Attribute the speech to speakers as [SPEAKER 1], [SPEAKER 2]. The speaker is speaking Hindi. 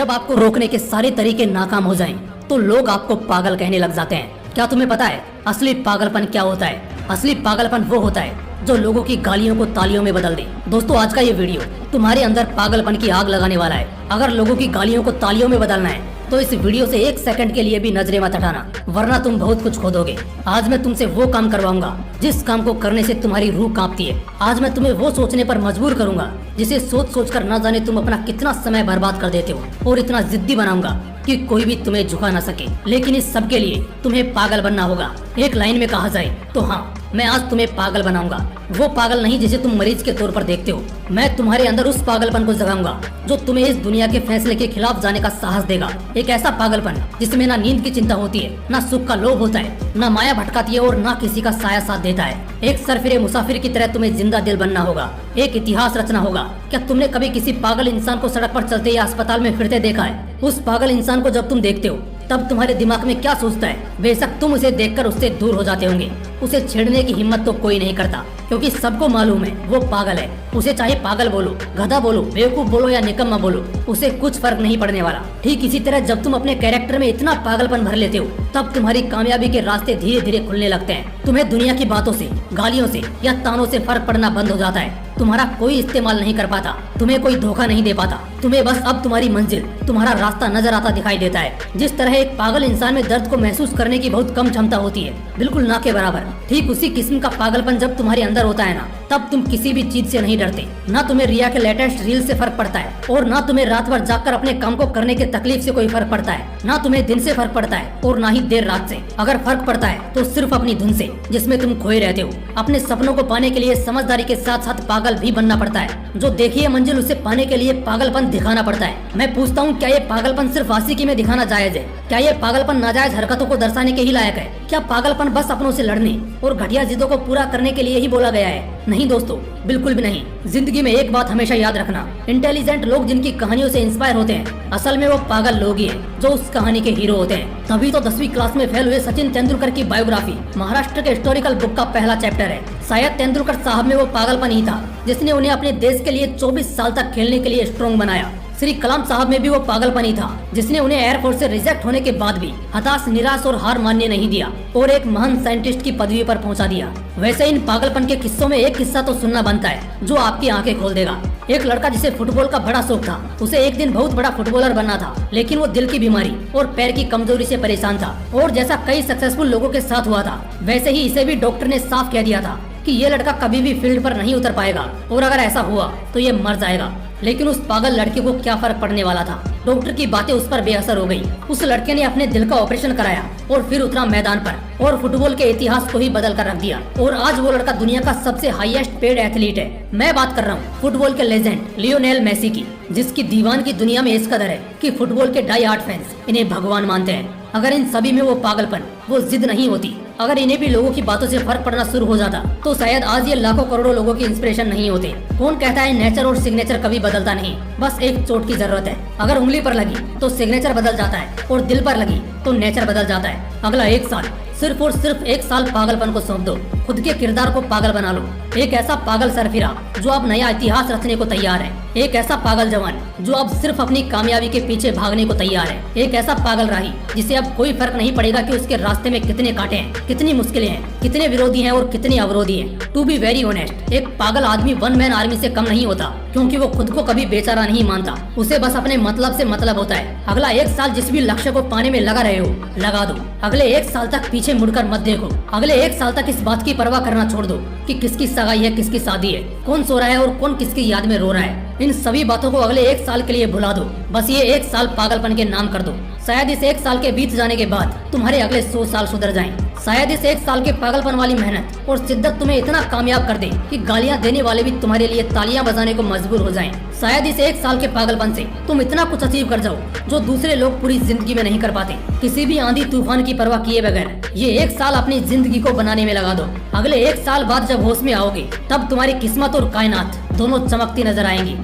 [SPEAKER 1] जब आपको रोकने के सारे तरीके नाकाम हो जाएं, तो लोग आपको पागल कहने लग जाते हैं। क्या तुम्हें पता है असली पागलपन क्या होता है? असली पागलपन वो होता है जो लोगों की गालियों को तालियों में बदल दे। दोस्तों, आज का ये वीडियो तुम्हारे अंदर पागलपन की आग लगाने वाला है। अगर लोगों की गालियों को तालियों में बदलना है तो इस वीडियो से एक सेकंड के लिए भी नजरें मत हटाना, वरना तुम बहुत कुछ खो दोगे। आज मैं तुमसे वो काम करवाऊंगा जिस काम को करने से तुम्हारी रूह कांपती है। आज मैं तुम्हें वो सोचने पर मजबूर करूंगा जिसे सोच सोच कर न जाने तुम अपना कितना समय बर्बाद कर देते हो, और इतना जिद्दी बनाऊंगा कि कोई भी तुम्हें झुका न सके। लेकिन इस सब के लिए तुम्हें पागल बनना होगा। एक लाइन में कहा जाए तो हाँ, मैं आज तुम्हें पागल बनाऊंगा। वो पागल नहीं जिसे तुम मरीज के तौर पर देखते हो। मैं तुम्हारे अंदर उस पागलपन को जगाऊंगा जो तुम्हें इस दुनिया के फैसले के खिलाफ जाने का साहस देगा। एक ऐसा पागलपन जिसमें ना नींद की चिंता होती है, ना सुख का लोभ होता है, ना माया भटकाती है, और ना किसी का साया साथ देता है। एक सरफिरे मुसाफिर की तरह तुम्हें जिंदा दिल बनना होगा। एक इतिहास रचना होगा। क्या तुमने कभी किसी पागल इंसान को सड़क पर चलते या अस्पताल में फिरते देखा है? उस पागल इंसान को जब तुम देखते हो तब तुम्हारे दिमाग में क्या सोचता है? बेशक तुम उसे देखकर उससे दूर हो जाते होंगे। उसे छेड़ने की हिम्मत तो कोई नहीं करता, क्योंकि सबको मालूम है वो पागल है। उसे चाहे पागल बोलो, गधा बोलो, बेवकूफ बोलो या निकम्मा बोलो, उसे कुछ फर्क नहीं पड़ने वाला। ठीक इसी तरह जब तुम अपने कैरेक्टर में इतना पागलपन भर लेते हो, तब तुम्हारी कामयाबी के रास्ते धीरे धीरे खुलने लगते हैं। तुम्हें दुनिया की बातों से, गालियों से या तानों से फर्क पड़ना बंद हो जाता है। तुम्हारा कोई इस्तेमाल नहीं कर पाता, तुम्हें कोई धोखा नहीं दे पाता। तुम्हें बस अब तुम्हारी मंजिल, तुम्हारा रास्ता नजर आता दिखाई देता है। जिस तरह एक पागल इंसान में दर्द को महसूस करने की बहुत कम क्षमता होती है, बिल्कुल ना के बराबर, ठीक उसी किस्म का पागलपन जब तुम्हारे अंदर होता है ना, तब तुम किसी भी चीज से नहीं डरते। ना तुम्हें रिया के लेटेस्ट रील से फर्क पड़ता है, और ना तुम्हें रात भर जागकर अपने काम को करने के तकलीफ से कोई फर्क पड़ता है। ना तुम्हें दिन से फर्क पड़ता है, और ना ही देर रात से। अगर फर्क पड़ता है तो सिर्फ अपनी धुन से, जिसमें तुम खोए रहते हो। अपने सपनों को पाने के लिए समझदारी के साथ साथ पागल भी बनना पड़ता है। जो देखिए मंजिल, उसे पाने के लिए पागलपन दिखाना पड़ता है। मैं पूछता हूँ, क्या ये पागलपन सिर्फ आशिकी में दिखाना जायज है? क्या ये पागलपन नाजायज हरकतों को दर्शाने के ही लायक है? क्या पागलपन बस अपनों से लड़ने और घटिया जिद्दों को पूरा करने के लिए ही बोला गया है? नहीं दोस्तों, बिल्कुल भी नहीं। जिंदगी में एक बात हमेशा याद रखना, इंटेलिजेंट लोग जिनकी कहानियों से इंस्पायर होते हैं, असल में वो पागल लोग ही हैं जो उस कहानी के हीरो होते हैं। तभी तो 10वीं क्लास में फेल हुए सचिन तेंदुलकर की बायोग्राफी महाराष्ट्र के हिस्टोरिकल बुक का पहला चैप्टर है। शायद तेंदुलकर साहब में वो पागलपन ही था जिसने उन्हें अपने देश के लिए 24 साल तक खेलने के लिए स्ट्रॉन्ग बनाया। श्री कलाम साहब में भी वो पागलपन ही था जिसने उन्हें एयरफोर्स से रिजेक्ट होने के बाद भी हताश, निराश और हार मानने नहीं दिया, और एक महान साइंटिस्ट की पदवी पर पहुंचा दिया। वैसे इन पागलपन के किस्सों में एक किस्सा तो सुनना बनता है जो आपकी आंखें खोल देगा। एक लड़का जिसे फुटबॉल का बड़ा शौक था, उसे एक दिन बहुत बड़ा फुटबॉलर बनना था, लेकिन वो दिल की बीमारी और पैर की कमजोरी से परेशान था। और जैसा कई सक्सेसफुल लोगों के साथ हुआ था, वैसे ही इसे भी डॉक्टर ने साफ कह दिया था कि ये लड़का कभी भी फील्ड पर नहीं उतर पाएगा, और अगर ऐसा हुआ तो ये मर जाएगा। लेकिन उस पागल लड़के को क्या फर्क पड़ने वाला था? डॉक्टर की बातें उस पर बेअसर हो गई। उस लड़के ने अपने दिल का ऑपरेशन कराया और फिर उतरा मैदान पर, और फुटबॉल के इतिहास को ही बदल कर रख दिया। और आज वो लड़का दुनिया का सबसे हाईएस्ट पेड एथलीट है। मैं बात कर रहा हूँ फुटबॉल के लेजेंड लियोनेल मेसी की, जिसकी दीवान की दुनिया में इस कदर है कि फुटबॉल के डाई हार्ड फैंस इन्हें भगवान मानते हैं। अगर इन सभी में वो पागलपन, वो जिद नहीं होती, अगर इन्हें भी लोगों की बातों से फर्क पड़ना शुरू हो जाता, तो शायद आज ये लाखों करोड़ों लोगों की इंस्पिरेशन नहीं होते। कौन कहता है नेचर और सिग्नेचर कभी बदलता नहीं? बस एक चोट की जरूरत है। अगर उंगली पर लगी तो सिग्नेचर बदल जाता है, और दिल पर लगी तो नेचर बदल जाता है। अगला एक साल, सिर्फ और सिर्फ एक साल पागलपन को सौंप दो। खुद के किरदार को पागल बना लो। एक ऐसा पागल सरफिरा जो अब नया इतिहास रचने को तैयार है। एक ऐसा पागल जवान जो अब सिर्फ अपनी कामयाबी के पीछे भागने को तैयार है। एक ऐसा पागल राही जिसे अब कोई फर्क नहीं पड़ेगा कि उसके रास्ते में कितने कांटे हैं, कितनी मुश्किलें हैं, कितने विरोधी हैं और कितने अवरोधी हैं। टू बी वेरी ऑनेस्ट, एक पागल आदमी वन मैन आर्मी से कम नहीं होता, क्योंकि वो खुद को कभी बेचारा नहीं मानता। उसे बस अपने मतलब से मतलब होता है। अगला एक साल जिस भी लक्ष्य को पाने में लगा रहे हो, लगा दो। अगले एक साल तक पीछे मुड़कर मत देखो। अगले एक साल तक इस बात की परवाह करना छोड़ दो कि किसकी सगाई है, किसकी शादी है, कौन सो रहा है और कौन किसकी याद में रो रहा है। इन सभी बातों को अगले एक साल के लिए भुला दो। बस ये एक साल पागलपन के नाम कर दो। शायद इस एक साल के बीत जाने के बाद तुम्हारे अगले 100 साल सुधर जाएं। शायद इस एक साल के पागलपन वाली मेहनत और शिद्दत तुम्हें इतना कामयाब कर दे कि गालियां देने वाले भी तुम्हारे लिए तालियां बजाने को मजबूर हो जाएं। शायद इस एक साल के पागलपन से तुम इतना कुछ अचीव कर जाओ जो दूसरे लोग पूरी जिंदगी में नहीं कर पाते। किसी भी आंधी तूफान की परवाह किए बगैर ये एक साल अपनी जिंदगी को बनाने में लगा दो। अगले एक साल बाद जब होश में आओगे, तब तुम्हारी किस्मत और कायनात दोनों चमकती नजर आएंगी।